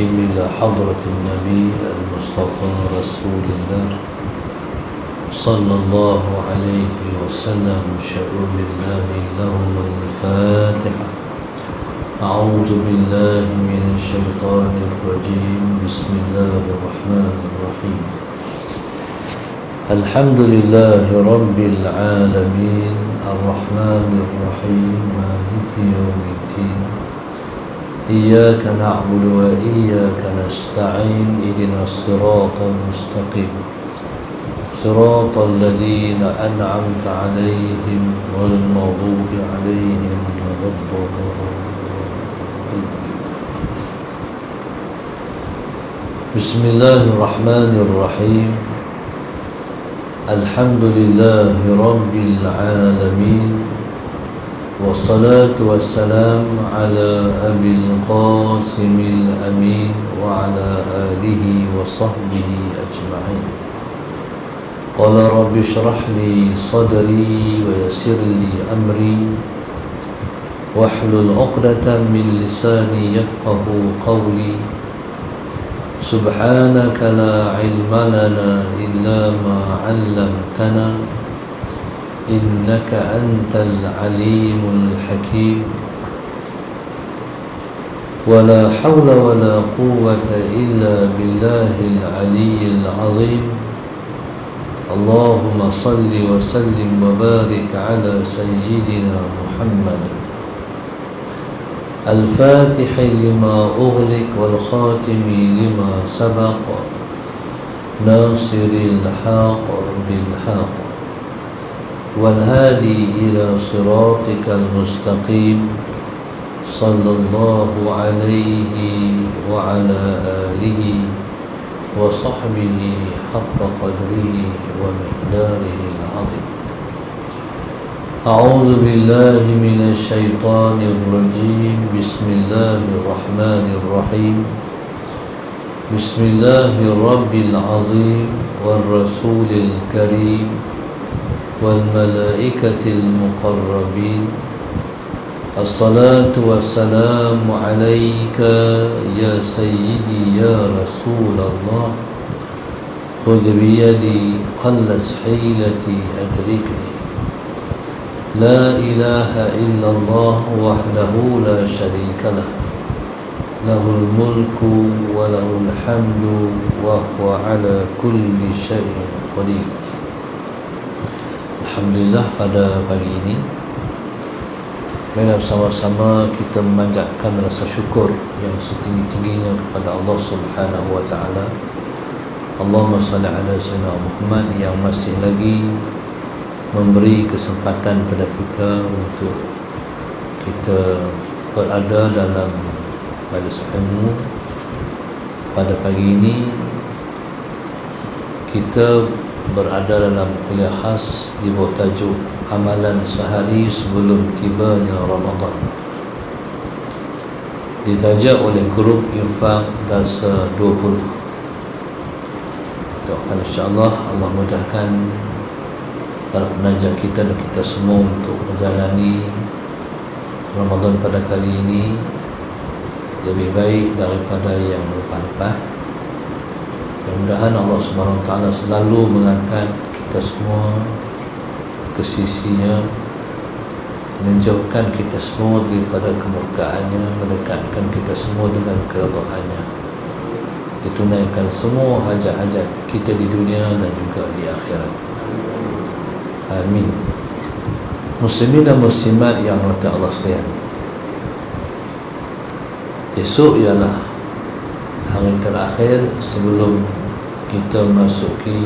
الرحيم إلى حضرة النبي المصطفى رسول الله صلى الله عليه وسلم شؤون الله لهم الفاتحة. أعوذ بالله من الشيطان الرجيم. بسم الله الرحمن الرحيم. الحمد لله رب العالمين الرحمن الرحيم مالك يوم الدين. إياك نعبد وإياك نستعين. اهدنا الصراط المستقيم صراط الذين أنعمت عليهم غير المغضوب عليهم ولا الضالين. بسم الله الرحمن الرحيم. الحمد لله رب العالمين والصلاة والسلام على أبي القاسم الأمين وعلى آله وصحبه أجمعين. قال رب اشرح لي صدري ويسر لي أمري واحلل عقدة من لساني يفقه قولي. سبحانك لا علم لنا إلا ما علمتنا إنك أنت العليم الحكيم. ولا حول ولا قوة إلا بالله العلي العظيم. اللهم صل وسلم وبارك على سيدنا محمد الفاتح لما أغلق والخاتم لما سبق ناصر الحق بالحق والهادي إلى صراطك المستقيم صلى الله عليه وعلى آله وصحبه حق قدره ومقداره العظيم. أعوذ بالله من الشيطان الرجيم. بسم الله الرحمن الرحيم. بسم الله الرب العظيم والرسول الكريم والملائكة المقربين. الصلاة والسلام عليك يا سيدي يا رسول الله. خذ بيدي قلت حيلتي أدركني. لا إله إلا الله وحده لا شريك له. له الملك وله الحمد وهو على كل شيء قدير. Alhamdulillah, pada pagi ini mari bersama-sama kita memanjatkan rasa syukur yang setinggi-tingginya kepada Allah Subhanahu wa taala. Allahumma salli ala sayyidina Muhammad yang masih lagi memberi kesempatan kepada kita untuk kita berada dalam majlis ilmu. Pada pagi ini kita berada dalam kuliah khas di bawah tajuk Amalan Sehari Sebelum Tibanya Ramadan, ditaja oleh grup Infaq Darsa 20. Doakan insyaAllah Allah mudahkan para penaja kita dan kita semua untuk menjalani Ramadan pada kali ini lebih baik daripada yang lepas-lepas. Mudah-mudahan Allah Subhanahu Wa Taala selalu mengangkat kita semua ke sisinya, menjauhkan kita semua daripada kemurkaannya, mendekatkan kita semua dengan keridhaannya, ditunaikan semua hajat-hajat kita di dunia dan juga di akhirat. Amin. Muslimin dan muslimat yang dirahmati Allah sekalian, esok ialah hari terakhir sebelum kita memasuki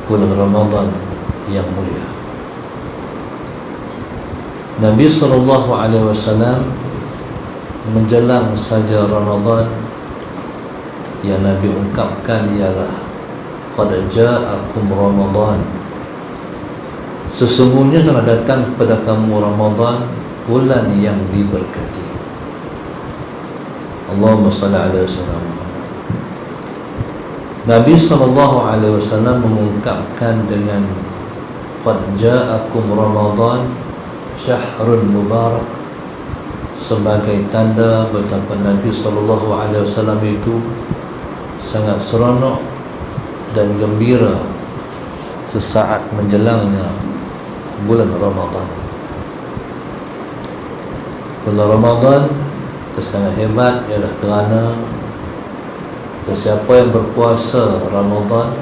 bulan Ramadan yang mulia. Nabi SAW menjelang saja Ramadan yang Nabi ungkapkan ialah qad ja'akum Ramadan, sesungguhnya telah datang kepada kamu Ramadan, bulan yang diberkati. Allahumma salli ala sayyidina Muhammad. Nabi SAW mengungkapkan dengan qad ja'akum Ramadan syahrun mubarak, sebagai tanda betapa Nabi SAW itu sangat seronok dan gembira sesaat menjelangnya bulan Ramadan. Bulan Ramadan itu sangat hebat ialah kerana sesiapa yang berpuasa Ramadan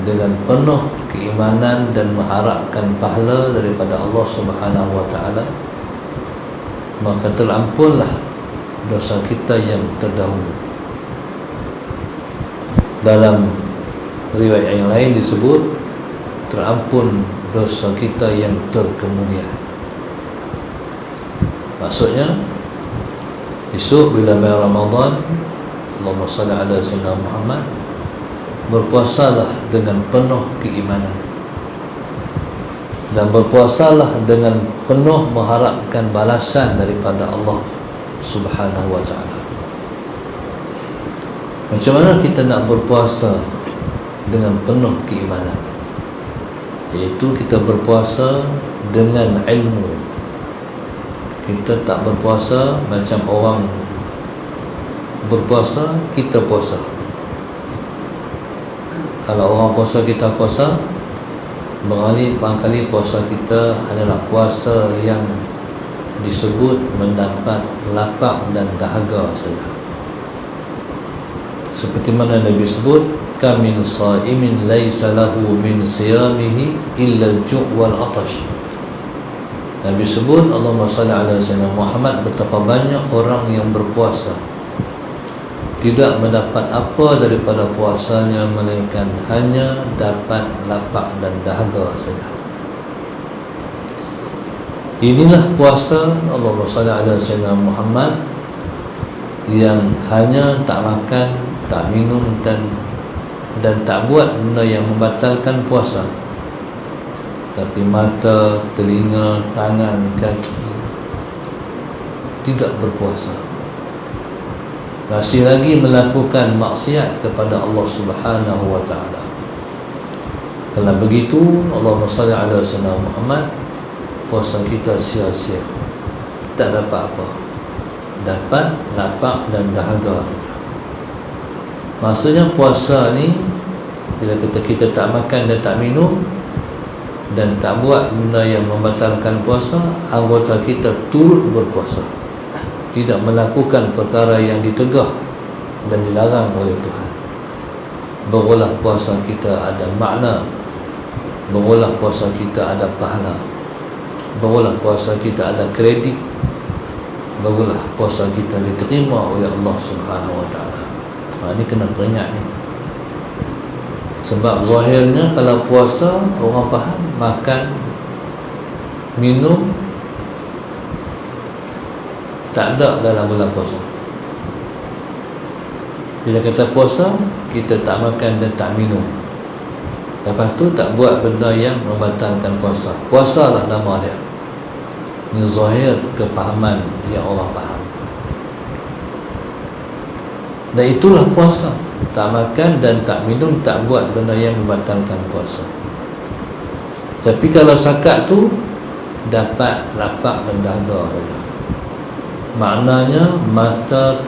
dengan penuh keimanan dan mengharapkan pahala daripada Allah Subhanahu wa taala, maka terampunlah dosa kita yang terdahulu. Dalam riwayat yang lain disebut terampun dosa kita yang terkemudian. Maksudnya esok bila bulan Ramadan, Allahumma salli ala sayyidina Muhammad, berpuasalah dengan penuh keimanan dan berpuasalah dengan penuh mengharapkan balasan daripada Allah Subhanahu wa taala. Macam mana kita nak berpuasa dengan penuh keimanan? Iaitu kita berpuasa dengan ilmu. Kita tak berpuasa macam orang berpuasa, kita puasa. Kalau orang puasa, kita puasa, barangkali puasa kita adalah puasa yang disebut mendapat lapang dan dahaga saja. Seperti mana Nabi sebut, kamin sa'imin laisa lahu min siyamihi illa al-ju' wal 'atash. Nabi sebut, Allahumma salli ala sayyidina Muhammad, betapa banyak orang yang berpuasa tidak mendapat apa daripada puasanya melainkan hanya dapat lapar dan dahaga saja. Inilah puasa Allahumma salli ala sayyidina Muhammad yang hanya tak makan, tak minum dan tak buat benda yang membatalkan puasa, tapi mata, telinga, tangan, kaki tidak berpuasa, masih lagi melakukan maksiat kepada Allah Subhanahu wa taala. Kalau begitu, Allahumma salli ala sayyidina Muhammad, puasa kita sia-sia, tak dapat apa, dapat lapar dan dahaga. Maksudnya puasa ni, bila kita tak makan dan tak minum dan tak buat benda yang membatalkan puasa, anggota kita turut berpuasa, tidak melakukan perkara yang ditegah dan dilarang oleh Tuhan. Barulah puasa kita ada makna, barulah puasa kita ada pahala, barulah puasa kita ada kredit, barulah puasa kita diterima oleh Allah Subhanahu wa taala. Ini kena peringat ni. Sebab zahirnya kalau puasa, orang faham makan, minum tak ada dalam bulan puasa. Bila kita puasa, kita tak makan dan tak minum, lepas tu tak buat benda yang membatalkan puasa. Puasalah nama dia. Ini zahir kepahaman yang orang faham. Dan itulah puasa, tak makan dan tak minum, tak buat benda yang membatalkan puasa. Tapi kalau sakat tu dapat lapar dan dahaga saja. Maknanya mata,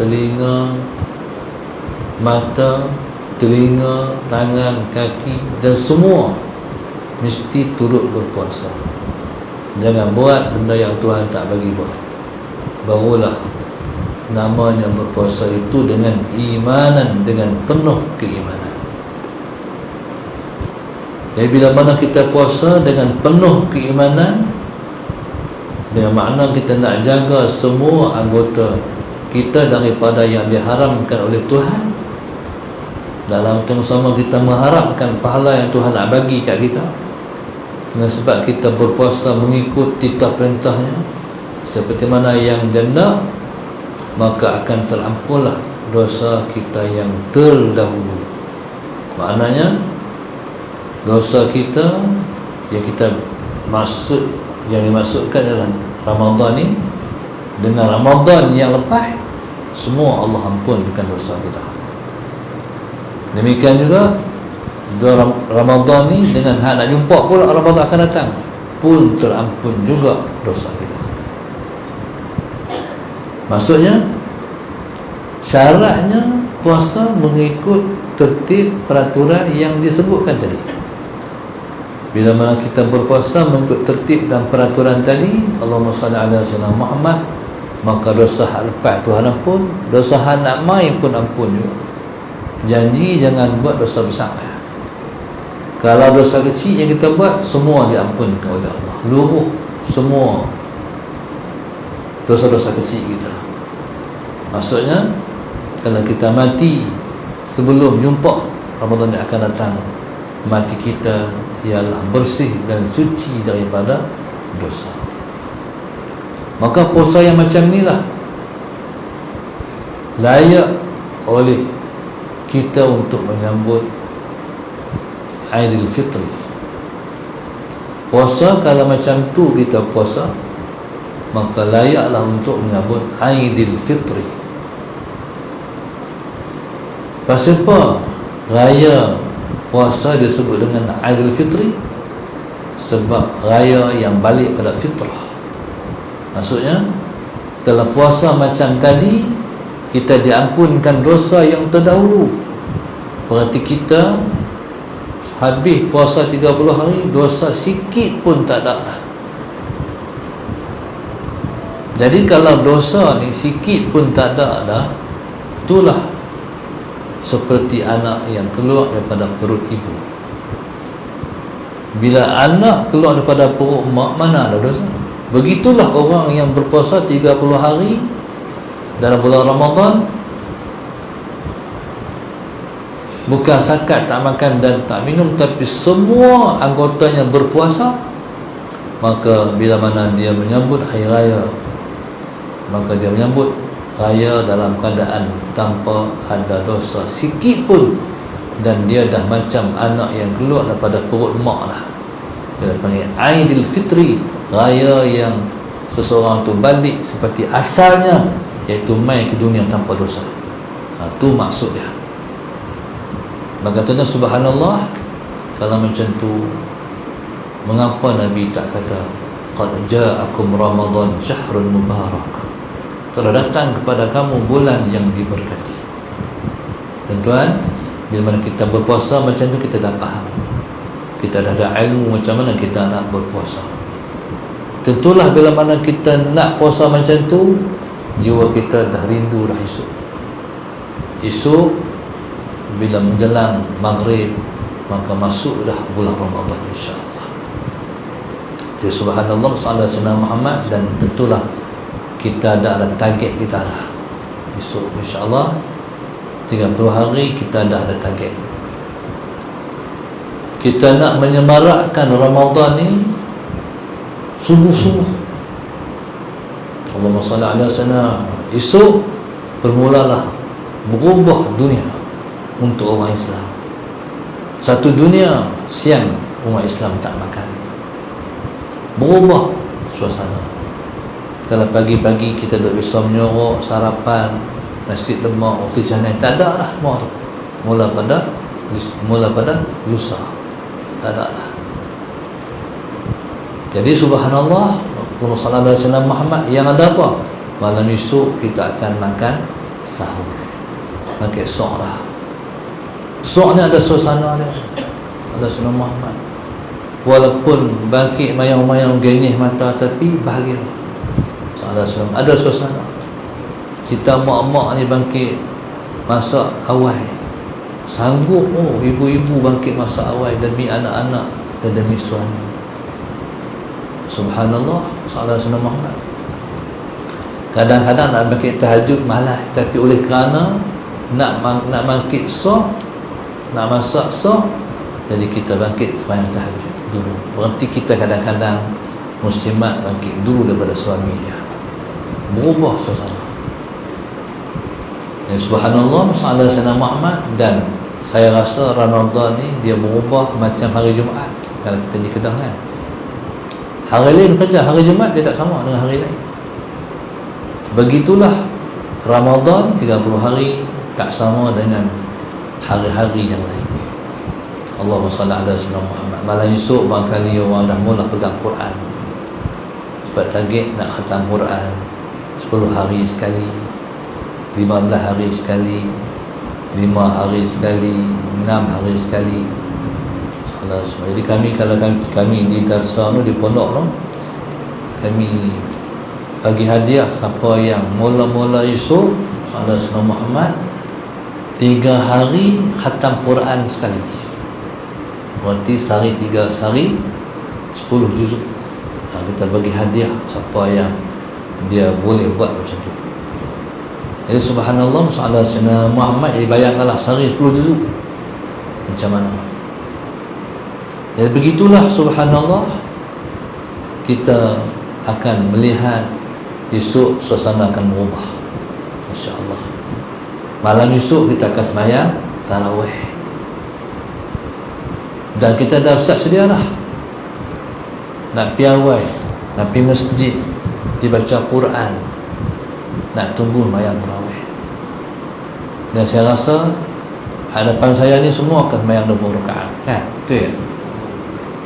telinga, tangan, kaki dan semua mesti turut berpuasa. Jangan buat benda yang Tuhan tak bagi buat. Barulah namanya berpuasa itu dengan imanan, dengan penuh keimanan. Jadi bila mana kita puasa dengan penuh keimanan, dengan makna kita nak jaga semua anggota kita daripada yang diharamkan oleh Tuhan, dalam tengah sama kita mengharapkan pahala yang Tuhan nak bagi kat kita. Dengan sebab kita berpuasa mengikut titah perintahnya seperti mana yang dia nak, maka akan terampunlah dosa kita yang terdahulu. Maknanya dosa kita yang kita yang dimaksudkan dalam Ramadan ni, dengan Ramadan yang lepas, semua Allah ampunkan dosa kita. Demikian juga Ramadan ni, dengan nak jumpa pula Ramadan akan datang, pun terampun juga dosa kita. Maksudnya syaratnya puasa mengikut tertib peraturan yang disebutkan tadi. Bila mana kita berpuasa mengikut tertib dan peraturan tadi, Allahumma salli ala sayyidina Muhammad, maka dosa hak lepas Tuhan ampun, dosa hak nak mai pun ampun juga. Janji jangan buat dosa besar. Kalau dosa kecil yang kita buat, semua diampunkan oleh Allah. Luruh semua dosa-dosa kecil kita. Maksudnya kalau kita mati sebelum jumpa Ramadan yang akan datang, mati kita ialah bersih dan suci daripada dosa. Maka puasa yang macam inilah layak oleh kita untuk menyambut Aidilfitri. Puasa kalau macam tu kita puasa, maka layaklah untuk menyambut Aidilfitri. Pasal apa raya puasa disebut dengan Aidilfitri? Sebab raya yang balik pada fitrah. Maksudnya kalau puasa macam tadi, kita diampunkan dosa yang terdahulu. Berarti kita habis puasa 30 hari, dosa sikit pun tak ada. Jadi kalau dosa ni sikit pun tak ada dah, itulah seperti anak yang keluar daripada perut ibu. Bila anak keluar daripada perut mak, mana ada dosa? Begitulah orang yang berpuasa 30 hari dalam bulan Ramadan, bukan sakat tak makan dan tak minum, tapi semua anggotanya berpuasa. Maka bila mana dia menyambut hari raya, maka dia menyambut raya dalam keadaan tanpa ada dosa sikit pun, dan dia dah macam anak yang keluar daripada perut mak lah. Dia panggil Aidilfitri, raya yang seseorang tu balik seperti asalnya, iaitu mai ke dunia tanpa dosa. Itu maksudnya. Berkatanya subhanallah, kalau macam tu, mengapa Nabi tak kata qad ja'akum Ramadan syahrun mubarak, telah datang kepada kamu bulan yang diberkati. Tuan-tuan, bila mana kita berpuasa macam tu, kita dah faham, kita dah ada ilmu macam mana kita nak berpuasa. Tentulah bila mana kita nak puasa macam tu, jiwa kita dah rindu dah esok. Esok bila menjelang maghrib, maka masuk dah bulan Ramadan insya-Allah. Jadi subhanallah, sallallahu alaihi wasallam Muhammad, dan tentulah kita ada target kita lah. Esok insya-Allah 30 hari kita dah ada target. Kita nak menyemarakkan Ramadan ni sungguh-sungguh. Allahumma salli ala sayyidina. Esok bermulalah berubah dunia untuk orang Islam. Satu dunia siang umat Islam tak makan, berubah suasana. Kalau pagi-pagi kita duduk bisa menyorok, sarapan, nasi lemak, roti canai, tak ada lah semua tu. Mula pada lusa, tak ada lah. Jadi subhanallah, Rasulullah sallallahu alaihi wasallam Muhammad, yang ada apa? Malam esok kita akan makan sahur. Makan sok lah. Sok ni ada suasana dia, ada sunnah Muhammad. Walaupun bangkit mayang-mayang genih mata, tapi bahagia. Ada suasana. Kita mak-mak ni bangkit masak awal, sanggup ibu-ibu bangkit masak awal demi anak-anak dan demi suami. Subhanallah, sallallahu alaihi wasallam Muhammad. Kadang-kadang nak bangkit tahajud malas, tapi oleh kerana nak bangkit sok, nak masak sok, jadi kita bangkit sembahyang tahajud dulu. Berhenti kita kadang-kadang muslimat bangkit dulu daripada suami dia. Berubah suasana. Ya, subhanallah, sallallahu alaihi wasallam Muhammad. Dan saya rasa Ramadan ni dia berubah macam hari Jumaat. Kalau kita di Kedah kan, hari lain kerja, hari Jumaat dia tak sama dengan hari lain. Begitulah Ramadan 30 hari tak sama dengan hari-hari yang lain. Allahumma salli ala sayyidina Muhammad. Malam esok barangkali orang dah mula pegang Quran, sebab target nak khatam Quran. 10 hari sekali, 15 hari sekali, 5 hari sekali, 6 hari sekali. Jadi kami, kalau kami di Darsa no, di pondok no, kami bagi hadiah siapa yang mula-mula esok Salah Sunnah Muhammad 3 hari khatam Quran sekali. Berarti sehari 3 sehari 10 juzuk. Kita bagi hadiah siapa yang dia boleh buat macam tu. Jadi subhanallah, Salah Sunnah Muhammad, jadi bayangkanlah sehari 10 juzuk macam mana. Jadi begitulah subhanallah, kita akan melihat esok suasana akan berubah insya-Allah. Malam esok kita akan sembahyang tarawih, dan kita dah siap sedia dah nak piawai, nak pergi masjid, dibaca Quran, nak tunggu sembahyang tarawih. Dan saya rasa hadapan saya ni semua akan sembahyang 20 rakaat kan, betul ya?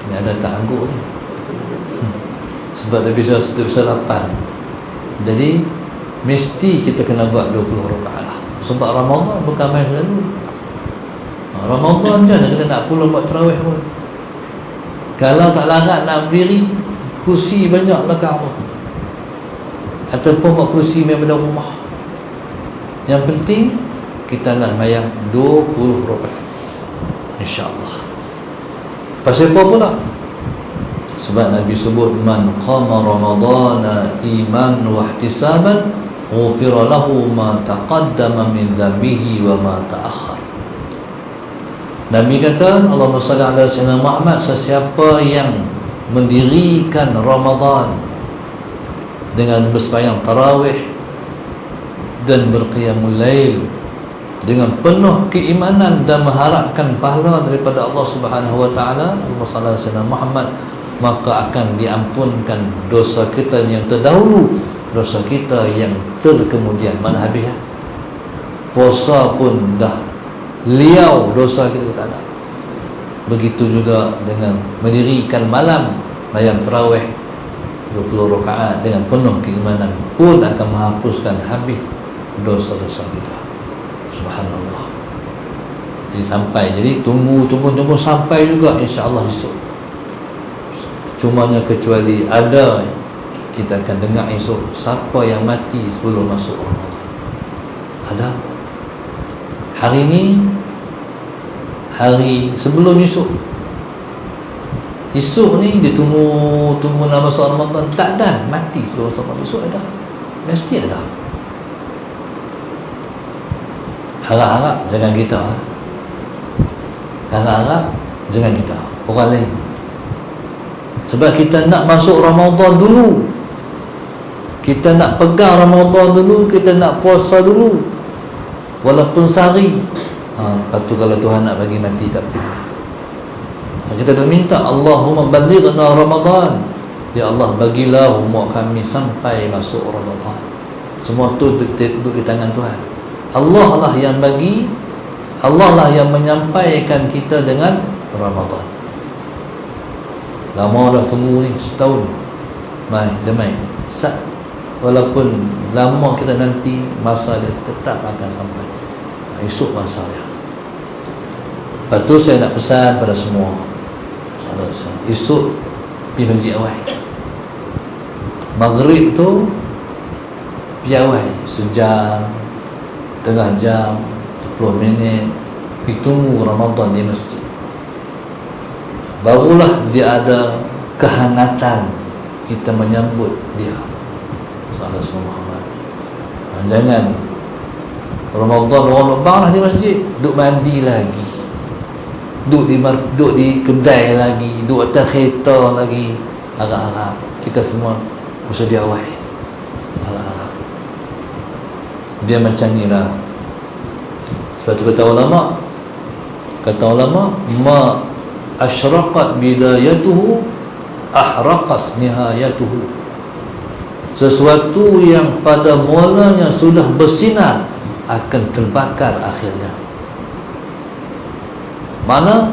Ini ada tangguh ni sebab dia bisa 8. Jadi mesti kita kena buat 20 rakaat lah. Sebab Ramadan bukan main selalu. Ramadan je kita nak pula buat tarawih pun. Kalau tak larat nak berdiri, kursi banyak belakang tu, ataupun buat kursi main pada rumah. Yang penting kita nak sembahyang 20 rakaat insya-Allah. Pasal apa pula? Sebab Nabi sebut, man qama ramadana iman wa ihtisaban ghufira lahu ma taqaddama min dhanbihi wa ma ta'akhkhar. Nabi kata, Allahumma salli ala sayyidina Muhammad, sesiapa yang mendirikan Ramadan dengan bersembahyang tarawih dan berqiyamul lail dengan penuh keimanan dan mengharapkan pahala daripada Allah Subhanahu wa taala, Allahumma salli ala sayyidina Muhammad, maka akan diampunkan dosa kita yang terdahulu, dosa kita yang terkemudian. Mana habis ya? Puasa pun dah liau, dosa kita tak ada. Begitu juga dengan mendirikan malam sembahyang tarawih 20 rakaat dengan penuh keimanan pun akan menghapuskan habis dosa-dosa kita. Subhanallah. Jadi sampai, jadi tunggu sampai juga insya-Allah esok. Cumanya kecuali ada, kita akan dengar esok siapa yang mati sebelum masuk Ramadan. Ada. Hari ini, hari sebelum esok. Esok ni dia tunggu nak masuk Ramadan, tak ada mati sebelum masuk Ramadan. Esok ada. Mesti ada. Harap-harap jangan kita. Harap-harap jangan kita, orang lain. Sebab kita nak masuk Ramadan dulu, kita nak pegang Ramadan dulu, kita nak puasa dulu, walaupun sehari. Lepas tu kalau Tuhan nak bagi mati tak apa. Kita dah minta, Allahumma ballighna Ramadan, ya Allah bagilah umur kami sampai masuk Ramadan. Semua tu duduk di tangan Tuhan. Allah lah yang bagi, Allah lah yang menyampaikan kita dengan Ramadan. Lama dah tunggu ni, setahun. Demai. Walaupun lama kita nanti, masa dia tetap akan sampai. Esok masa dia. Lepas tu saya nak pesan pada semua, esok pergi masjid awal. Maghrib tu pergi awal, sejam, tengah jam, 20 minit, pergi tunggu Ramadan di masjid. Barulah dia ada kehangatan kita menyambut dia. Salah Sunnah Muhammad. Jangan Ramadan orang lebang lah di masjid, duduk mandi lagi, duduk di kedai lagi, duduk atas kereta lagi. Harap-harap kita semua bersedia awal. Harap-harap dia macam ni lah. Sebab tu kata ulama, ma asyraqat bidayatuhu ahraqat nihayatuhu. Sesuatu yang pada mulanya sudah bersinar akan terbakar akhirnya. Mana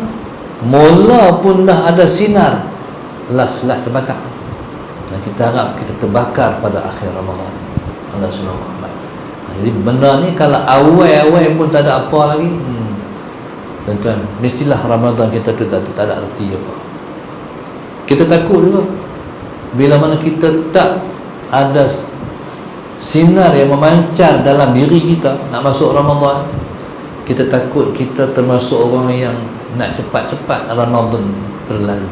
mula pun dah ada sinar, last terbakar. Dan kita harap kita terbakar pada akhir Ramadan. Allah Subhanahu Muhammad. Jadi benda ni kalau awal pun tak ada apa lagi, tuan-tuan, mestilah Ramadan kita tu tak ada arti apa. Kita takut juga bila mana kita tak ada sinar yang memancar dalam diri kita nak masuk Ramadan. Kita takut kita termasuk orang yang nak cepat-cepat Ramadan berlalu.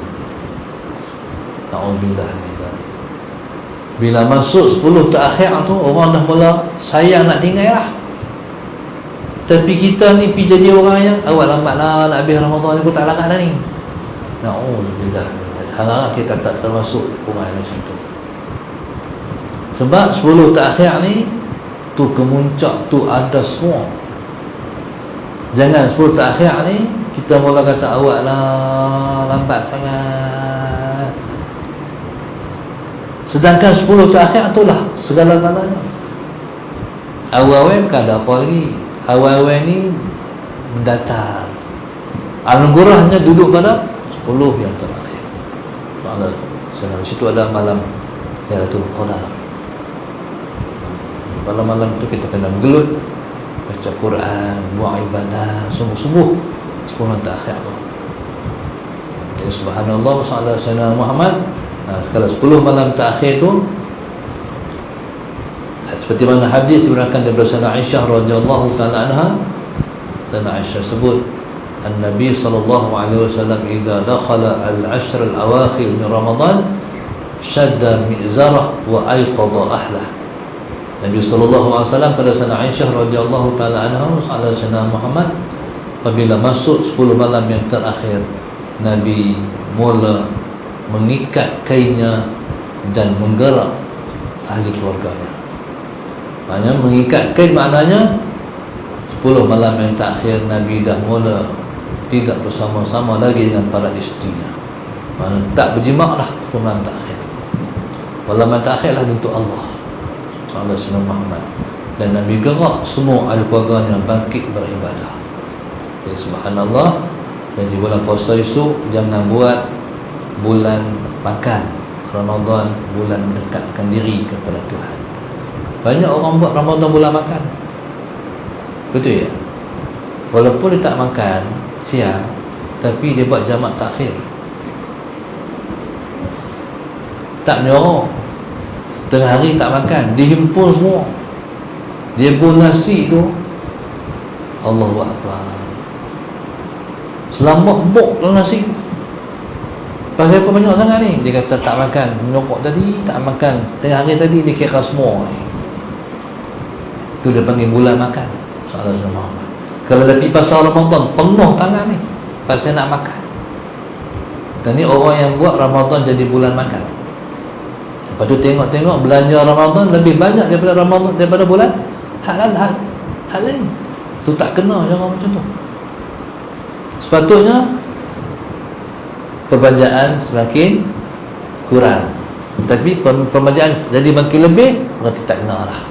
Na'udzubillah min dzalik. Bila masuk 10 terakhir tu, orang dah mula sayang nak tinggal lah. Tapi kita ni pergi jadi orang yang awal lambat lah nak habis Ramadan ni pun tak lakat dah ni. Na'udzubillah min dzalik. Harap kita tak termasuk orang macam tu. Sebab 10 terakhir ni tu kemuncak, tu ada semua. Jangan 10 terakhir ni kita mula kata awak lah lambat sangat. Sedangkan 10 terakhir itulah segala-galanya. Awal-awal bukan ada apa lagi. Awal-awal ni mendatar. Anugerahnya duduk pada 10 yang terakhir. Allah Di situ ada malam Lailatul Qadar. Malam-malam tu kita kena bergelut, baca Quran, buat ibadah, sungguh-sungguh 10 terakhir tu. Jadi subhanallah wa sallallahu alaihi wasallam Muhammad. Kalau 10 malam terakhir tu, seperti mana hadis diberikan daripada Sayyidah Aisyah radhiyallahu taala anha, Sayyidah Aisyah sebut An-Nabi sallallahu alaihi wasallam idza dakhala al-ashr al-awakhir min Ramadan shadda mi'zarah wa ayqadha ahlah. Nabi sallallahu alaihi wasallam pada Sayyidah Aisyah radhiyallahu taala anha, Sayyidina Muhammad, apabila masuk 10 malam yang terakhir, Nabi mula mengikat kainnya dan menggerak ahli keluarganya. Maknanya mengikat kain maknanya 10 malam yang terakhir Nabi dah mula tidak bersama-sama lagi dengan para isterinya. Maknanya tak berjimak dah 10 malam terakhir. Malam terakhir lah untuk Allah Sallallahu Alaihi Muhammad. Dan Nabi gerak semua ahli keluarganya bangkit beribadah. Jadi subhanallah. Jadi bulan puasa esok jangan buat bulan makan. Ramadan bulan mendekatkan diri kepada Tuhan. Banyak orang buat Ramadan bulan makan. Betul ya? Walaupun dia tak makan siang, tapi dia buat jamak takhir. Tak menyorok. Tengah hari tak makan, dihimpun semua. Dia pun nasi tu, Allahu Akbar, selamat bok dalam nasi. Pasal apa banyak sangat ni? Dia kata tak makan, menyokok tadi, tak makan tengah hari tadi, dia kira semua ni. Tu dia panggil bulan makan. Sallallahu alaihi wasallam. Kalau dah pergi pasal Ramadan, penuh tangan ni pasal nak makan. Dan ni orang yang buat Ramadan jadi bulan makan. Lepas tu tengok-tengok belanja Ramadan lebih banyak daripada Ramadan, daripada bulan hal lain. Tu tak kena jangan macam tu. Sepatutnya perbelanjaan semakin kurang, tapi perbelanjaan jadi makin lebih, berarti tak kena lah.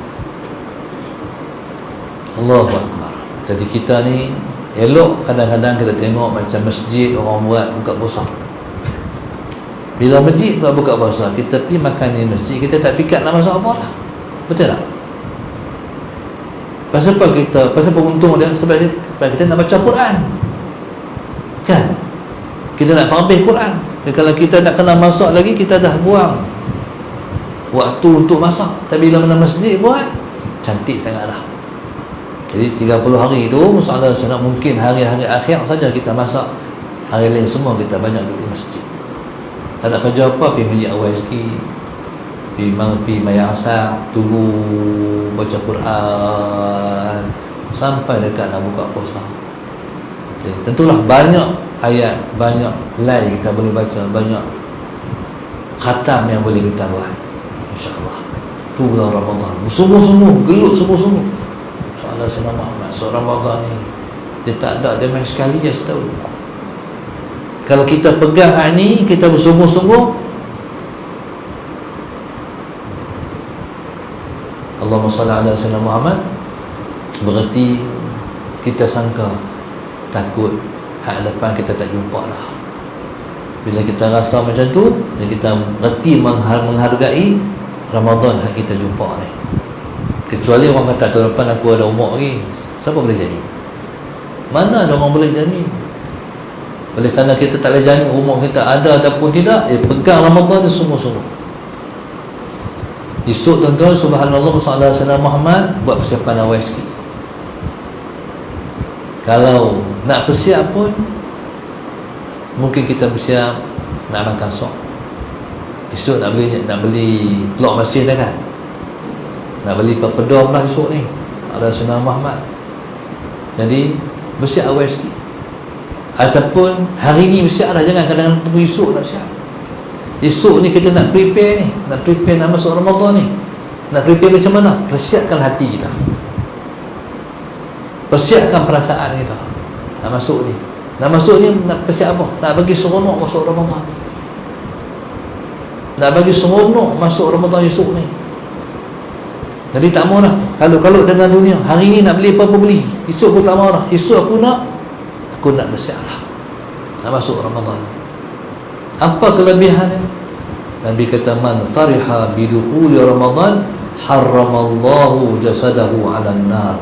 Allahu Akbar. Jadi kita ni elok kadang-kadang kita tengok macam masjid orang buat buka puasa. Bila masjid buka puasa, kita pergi makan di masjid, kita tak fikir nak masak apa lah. Betul tak? Pasal apa kita, pasal apa untung dia? Sebab kita nak baca Quran, kan? Kita nak faham Quran. Dan kalau kita nak kena masak lagi, kita dah buang waktu untuk masak. Tapi bila mana masjid buat, cantik sangatlah. Jadi 30 hari itu masalah sangat mungkin hari-hari akhir saja kita masak. Hari lain semua kita banyak duduk di masjid. Tak nak kerja apa, pergi masjid awal sikit, pergi mayang asar, tunggu baca Quran sampai dekat nak buka puasa. Jadi, tentulah banyak ayat, banyak line kita boleh baca, banyak khatam yang boleh kita buat, insya-Allah. Tu bulan Ramadan, sungguh-sungguh, gelut sungguh-sungguh. Soalan Sayyidina Muhammad, seorang Ramadan ni dia tak ada, dia main sekali je setahun. Kalau kita pegang hak ni, kita bersungguh-sungguh, Allahumma salli ala Sayyidina Muhammad, berarti kita sangka takut hak depan kita tak jumpa lah. Bila kita rasa macam tu, dan kita reti menghargai Ramadan hak kita jumpa ni. Kecuali orang kata tahun depan aku ada umur lagi, siapa boleh jamin? Mana ada orang boleh jamin? Oleh kerana kita tak boleh jamin umur kita ada ataupun tidak, pegang Ramadan tu sungguh-sungguh. Esok tuan-tuan, subhanallah, sallallahu alaihi wasallam Muhammad, buat persiapan awal sikit. Kalau nak bersiap pun, mungkin kita bersiap nak makan sok. Esok nak beli telur masin dah kan, nak beli pedom lah esok ni, ada Sunnah Muhammad. Jadi bersiap awal sikit. Ataupun hari ni bersiap dah, jangan kadang-kadang tunggu esok nak siap. Esok ni kita nak prepare nak masuk Ramadan ni. Nak prepare macam mana? Persiapkan hati kita, persiapkan perasaan kita nak masuk ni. Nak masuk ni nak persiap apa? Nak bagi seronok masuk Ramadan, nak bagi seronok masuk Ramadan esok ni. Jadi tak mau dah kalau dengan dunia. Hari ni nak beli apa-apa beli, esok pun tak mau dah. Esok aku nak bersiap lah, nak masuk Ramadan. Apa kelebihannya? Nabi kata, man fariha bidukhuli Ramadan harramallahu jasadahu 'alan nar.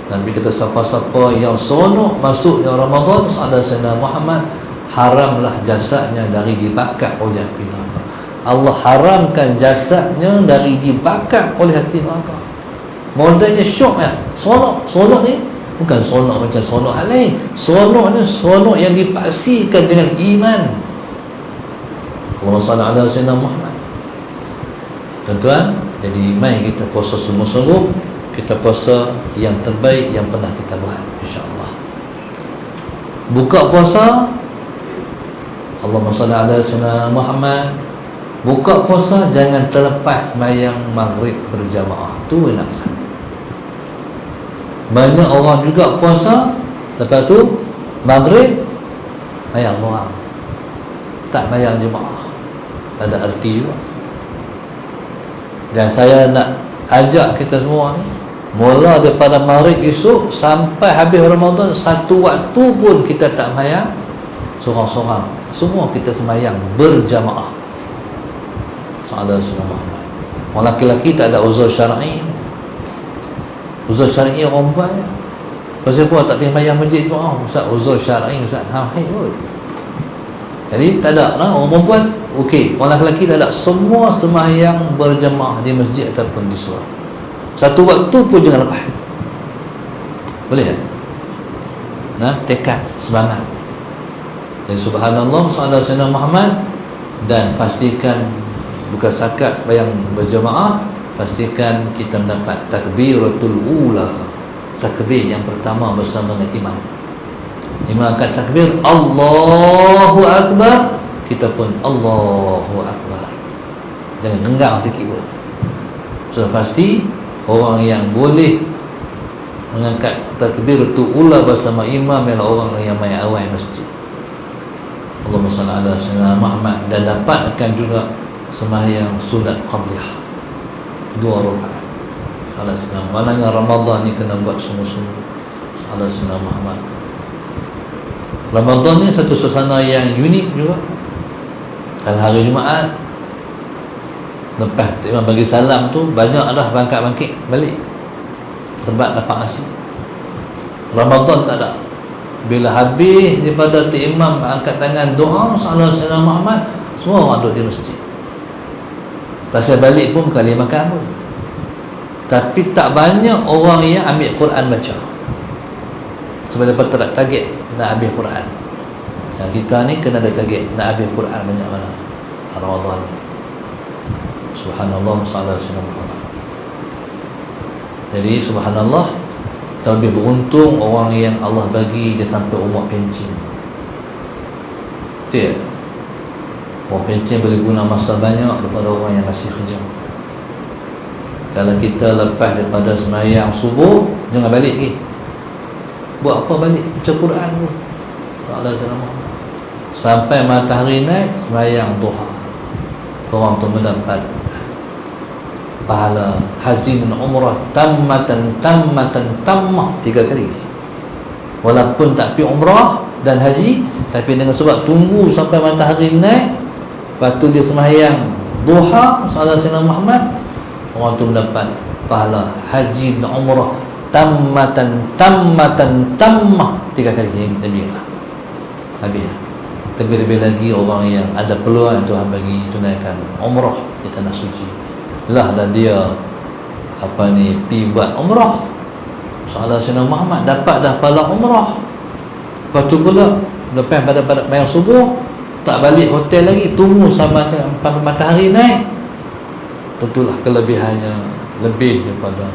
Nabi kata, siapa-siapa yang seronok masuknya Ramadan, sallallahu alaihi wasallam Muhammad, haramlah jasadnya dari dibakar oleh api neraka. Allah haramkan jasadnya dari dibakar oleh api neraka. Modalnya syok ya. Seronok ni bukan seronok macam seronok hal lain. Seronok ni seronok yang dipaksikan dengan iman. Allahumma salli ala sayyidina Muhammad. Tuan-tuan, jadi mari kita puasa sungguh-sungguh. Kita puasa yang terbaik yang pernah kita buat, insya-Allah. Buka puasa, Allahumma salli ala sayyidina Muhammad. Buka puasa jangan terlepas sembahyang maghrib berjamaah. Tu nak pesan. Banyak orang juga puasa, lepas tu maghrib sembahyang orang, tak sembahyang jemaah, tak ada erti juga. Dan saya nak ajak kita semua ni, mula daripada maghrib esok sampai habis Ramadan, satu waktu pun kita tak sembahyang seorang-seorang. Semua kita sembahyang berjamaah. Sallallahu alaihi wasallam. Orang lelaki tak ada uzur syar'i. Uzur syar'i orang buat je. Pasal apa tak boleh sembahyang masjid tu? Ustaz, uzur syar'i Ustaz. Hai kot. Jadi tak ada lah orang perempuan. Okey, orang lelaki tak ada. Semua sembahyang berjamaah di masjid ataupun di surau. Satu waktu pun jangan lepas. Boleh tak? Nah, tekad, semangat. Jadi subhanallah, sallallahu alaihi wasallam Muhammad. Dan pastikan bukan sakat sembahyang berjamaah, pastikan kita mendapat takbiratul ula, takbir yang pertama bersama dengan imam. Imam akan takbir Allahu Akbar, kita pun Allahu Akbar. Jangan enggang sikit pun. Sudah pasti orang yang boleh mengangkat takbiratul ula bersama imam ialah orang yang mai awal masjid. Allahumma salli ala sayyidina Muhammad. Dan dapatkan juga sembahyang sunat qabliyah 2 rakaat. Salah senang. Maknanya Ramadan ni kena buat sungguh-sungguh. Salah senang Muhammad. Ramadan ni satu suasana yang unik juga. Kalau hari Jumaat, lepas imam bagi salam tu, banyak dah bangkit-bangkit balik sebab dapat nasi. Ramadan tak ada. Bila habis daripada imam angkat tangan doa sallallahu alaihi wasallam Muhammad, semua orang duduk di masjid. Pasal balik pun bukan dia makan pun. Tapi tak banyak orang yang ambil Quran baca. Sebab dapat tak target nak ambil Quran. Yang kita ni kena ada target nak ambil Quran banyak mana Ramadan ni. Subhanallah, sallallahu alaihi wasallam. Jadi subhanallah, kita lebih beruntung orang yang Allah bagi dia sampai umur pencen. Betul ya? Orang pencen boleh guna masa banyak daripada orang yang masih kerja. Kalau kita lepas daripada sembahyang subuh, jangan balik lagi. Buat apa balik? Baca Quran pun. Allah SWT. Sampai matahari naik, sembahyang duha. Orang tu mendapat pahala haji dan umrah tammah 3 kali. Walaupun tak pergi umrah dan haji, tapi dengan sebab tunggu sampai matahari naik, lepas tu dia sembahyang duha sallallahu alaihi wasallam Muhammad, orang tu mendapat pahala haji dan umrah tammatan 3 kali Nabi kata. Habis. Tapi lebih lagi orang yang ada peluang Tuhan bagi tunaikan umrah di tanah suci. Lah dah dia pi buat umrah. Salah Sayyidina Muhammad dapat dah pahala umrah. Lepas tu pula lepas pada mayang subuh tak balik hotel lagi, tunggu sampai matahari naik. Tentulah kelebihannya lebih daripada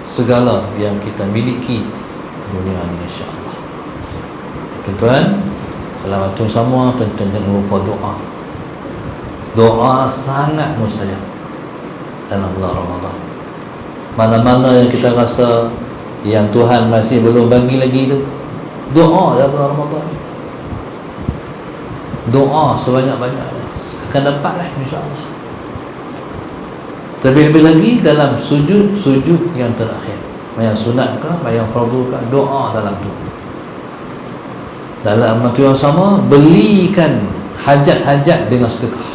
segala yang kita miliki dunia ini, insya-Allah. Tuan-tuan, dalam waktu sama tuan-tuan jangan lupa doa. Doa sangat mustajab dalam bulan Ramadan. Mana-mana yang kita rasa yang Tuhan masih belum bagi lagi tu, doa dalam bulan Ramadan. Doa sebanyak-banyaknya akan dapatlah, insya-Allah. Terlebih lagi dalam sujud yang terakhir, yang sunat ke, yang fardu ke, doa dalam tu. Dalam waktu yang sama belikan hajat-hajat dengan sedekah.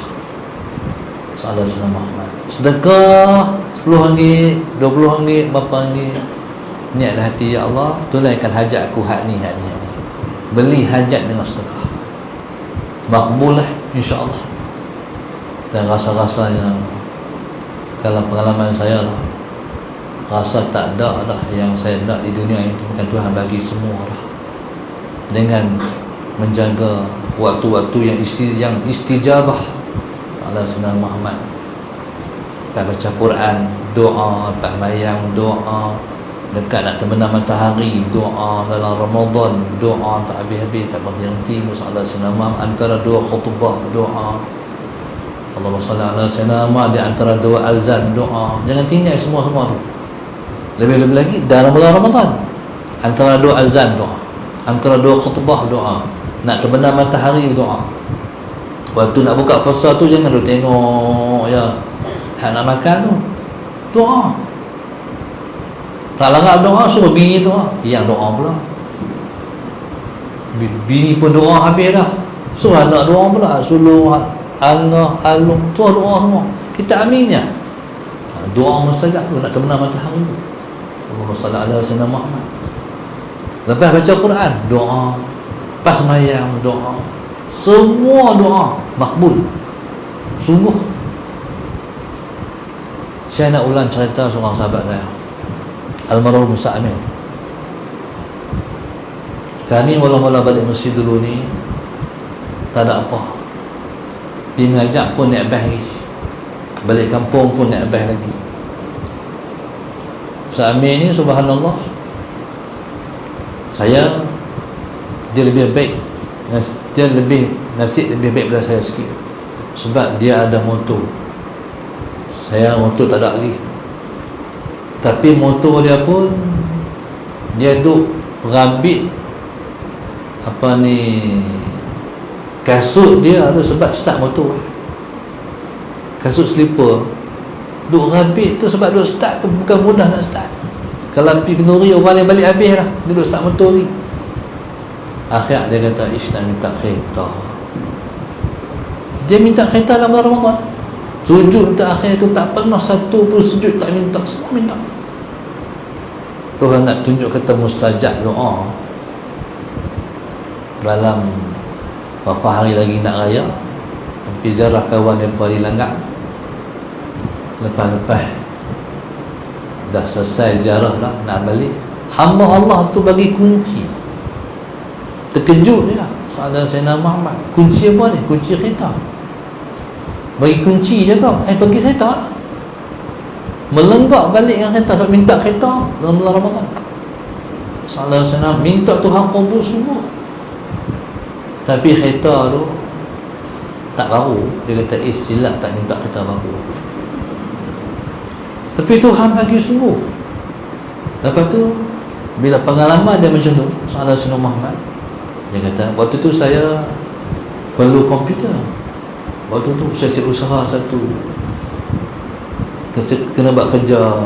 Salah Sayyidina Muhammad, sedekah RM10, RM20, berapa ringgit, niat dalam hati, ya Allah tunaikan hajat aku hak ni. Beli hajat dengan sedekah, makbul lah, insya-Allah. Dan rasa-rasanya kalau pengalaman saya lah, rasa tak ada dah yang saya nak di dunia ini, bukan Tuhan bagi semua lah. Dengan menjaga waktu-waktu yang istijabah ala Sayyidina Muhammad, tak baca Quran, doa, tak mayang, doa, dekat nak terbenam matahari, doa dalam Ramadan, doa tak habis-habis, tak berhenti. Masalah Sayyidina Muhammad antara dua khutbah berdoa, Allahumma salli ala Sayyidina Muhammad, di antara dua azan doa. Jangan tinggal semua tu. Lebih-lebih lagi dalam bulan Ramadan, antara dua azan doa, antara dua khutbah doa, nak terbenam matahari doa. Waktu nak buka puasa tu jangan duk tengok ya hak nak makan tu, doa. Tak langgar doa, suruh bini doa, yang doa pula. Bini pun doa habis dah, suruh anak doa pula, suruh anak alung tu doa semua. Kita aminnya. Doa mustajab tu nak terbenam matahari tu. Allahumma salli ala Sayyidina Muhammad. Lepas baca Quran, doa. Pas mayang, doa. Semua doa makbul. Sungguh. Saya nak ulang cerita seorang sahabat saya, almarhum Musa Amin. Kami mula-mula balik masjid dulu ni tak ada apa, pergi mengajak pun naik bas lagi, balik kampung pun naik bas lagi. Musa Amin ni subhanallah, dia lebih baik, dia lebih nasib lebih baik daripada saya sikit. Sebab dia ada motor, saya motor tak ada lagi. Tapi motor dia pun, dia duk rabit kasut dia tu, sebab start motor, kasut slipper duk rabit tu, sebab duk start tu bukan mudah nak start. Kalau pergi kenduri orang lain balik habis lah, dia duk start motor ni. Akhir dia kata, nak minta kereta. Dia minta kereta dalam bulan Ramadan. Sujud minta akhir tu tak pernah satu pun sujud tak minta, semua minta. Tuhan nak tunjuk kata mustajab doa. Dalam berapa hari lagi nak raya, pergi ziarah kawan yang paling langgar. Lepas-lepas dah selesai ziarah dah, nak balik, hamba Allah tu bagi kunci. Terkejut dia, soalan Sayyidina Muhammad, kunci apa ni? Kunci kereta. Bagi kunci je kau, bagi kereta. Melenggak balik yang kereta, sebab minta kereta dalam bulan Ramadan. Soalan Sayyidina, minta Tuhan kabul semua. Tapi kereta tu tak baru. Dia kata, silap tak minta kereta baru. Tapi Tuhan bagi semua. Lepas tu, bila pengalaman dia macam tu, soalan Sayyidina Muhammad, dia kata, waktu tu saya perlu komputer. Waktu tu saya usaha satu, kena buat kerja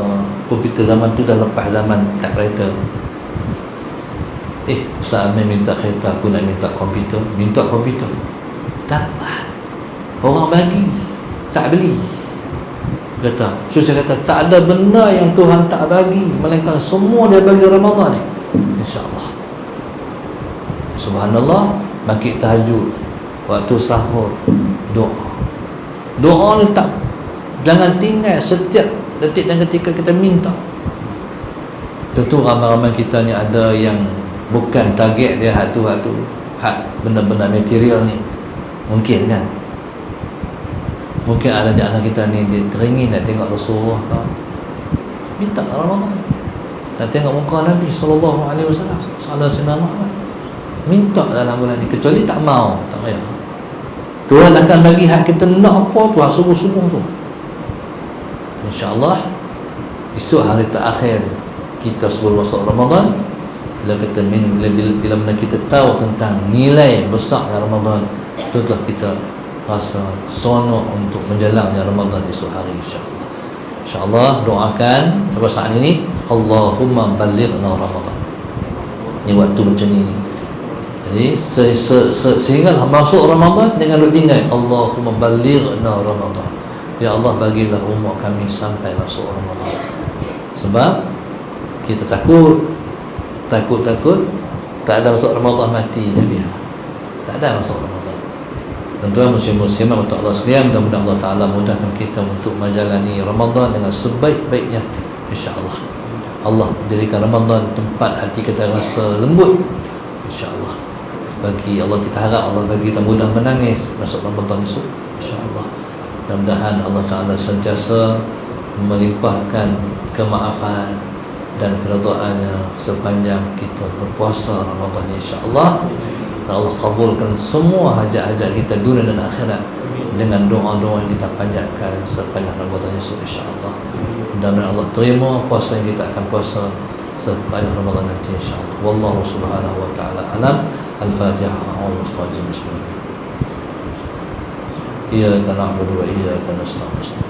komputer. Zaman tu dah lepas zaman typewriter. Ustaz Amin minta kereta, aku nak minta komputer. Minta komputer, dapat. Orang bagi, tak beli. Kata, saya kata tak ada benda yang Tuhan tak bagi, melainkan semua dia bagi Ramadan ni. InsyaAllah. Subhanallah, bangkit tahajud, waktu sahur, doa. Doa ni tak, jangan tinggal setiap detik dan ketika kita minta. Tentu ramai-ramai kita ni ada yang bukan target dia hak benda-benda material ni. Mungkin kan, mungkin ada di antara kita ni dia teringin nak tengok Rasulullah kan? Minta Ramadan, nak tengok muka Nabi SAW, salah Sayyidina Muhammad, minta dalam bulan ni. Kecuali tak mau, tak payah. Tuhan akan bagi hak kita nak apa tu, hak subuh-subuh tu. InsyaAllah esok hari terakhir kita sebelum masuk Ramadan, bila mana kita tahu tentang nilai besarnya Ramadan, itulah kita rasa seronok untuk menjalannya Ramadan esok hari, insyaAllah. InsyaAllah doakan pada saat ini, Allahumma balighna Ramadan. Ini waktu macam ni. Jadi sehingga masuk Ramadan dengan rutinnya, Allahumma balighna Ramadan. Ya Allah, bagilah umur kami sampai masuk Ramadan. Sebab kita takut tak ada masuk Ramadan, mati habis. Tak ada masuk Ramadan. Tuan-tuan muslim-muslimat untuk Allah sekalian, mudah-mudahan Allah Ta'ala mudahkan kita untuk menjalani Ramadan dengan sebaik-baiknya, insyaAllah. Allah dirikan Ramadan tempat hati kita rasa lembut, insyaAllah. Bagi Allah, kita harap Allah bagi kita mudah menangis masuk Ramadan esok, insyaAllah. Mudah-mudahan Allah Ta'ala sentiasa melimpahkan kemaafan dan keredaannya sepanjang kita berpuasa Ramadan, insyaAllah. Dan Allah kabulkan semua hajat-hajat kita dunia dan akhirat dengan doa-doa yang kita panjatkan sepanjang Ramadan esok, insyaAllah. Dan Allah terima puasa yang kita akan puasa sepanjang Ramadan nanti, insyaAllah. Wallahu subhanahu wa ta'ala alam. Al-Fatihah. A'udhu bismillah. Iyyaka na'budu wa iyyaka nasta'in.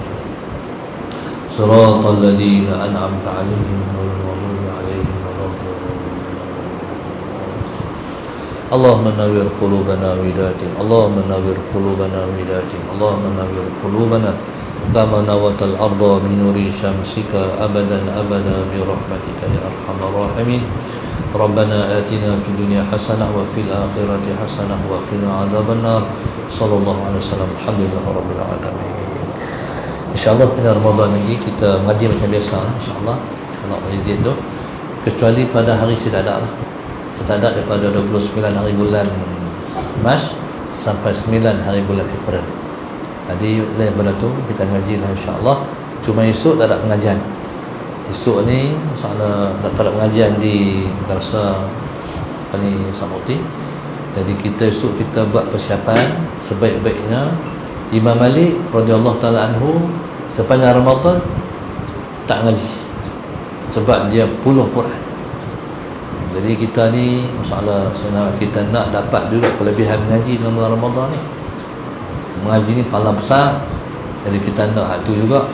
Siratal ladzina an'amta 'alaihim ghairil maghdubi 'alaihim waladdallin. Allahumma nawwir qulubana widatin, Allahumma nawwir qulubana widatin, Allahumma nawwir qulubana kama nawatal arda bi nuri syamsika abadan abada bi rahmatika ya arhamar rahimin. Rabbana atina fid dunya hasanah wa fil akhirati hasanah wa qina adzabannar. Sallallahu alaihi wasallam. Alhamdulillah rabbil alamin. InsyaAllah pada Ramadan lagi kita mengaji macam biasa, insyaAllah, kalau Allah izin tu. Kecuali pada hari saya tak ada lah. Saya tak ada daripada 29 hari bulan Mac sampai 9 hari bulan April. Jadi lain pada tu kita mengaji lah, insyaAllah. Cuma esok tak ada pengajian. Esok ni masalah tak ada pengajian di Darsa Samuti. Jadi kita esok kita buat persiapan sebaik-baiknya. Imam Malik radhiyallahu ta'ala anhu sepanjang Ramadan tak ngaji sebab dia puluh Quran. Jadi kita ni masalah sebenarnya kita nak dapat juga kelebihan mengaji dalam bulan Ramadan ni. Mengaji ni pahala besar. Jadi kita nak hak tu juga.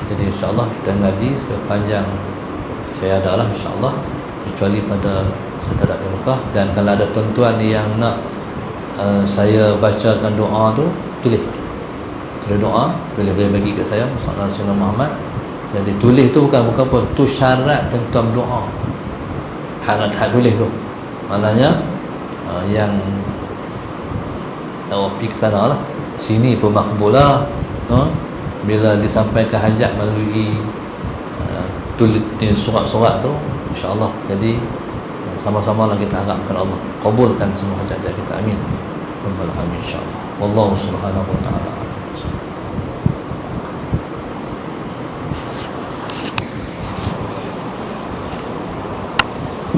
Jadi insyaAllah kita ngaji sepanjang saya ada lah, insyaAllah. Kecuali pada saya tak ada di Mekah. Dan kalau ada tuan-tuan yang nak saya bacakan doa tu, tulis doa, boleh bagi kat saya, masalah Sayyidina Muhammad. Jadi tulis tu bukan pun, tu syarat tentang doa. Hak tulis tu maknanya yang pergi ke sana lah, sini pun makbulah. Bila disampaikan hajat melalui tulis surat-surat tu, insyaAllah. Jadi sama-sama lah kita harapkan Allah kabulkan semua hajat kita, amin. Insya-Allah. Wallahu subhanahu wa ta'ala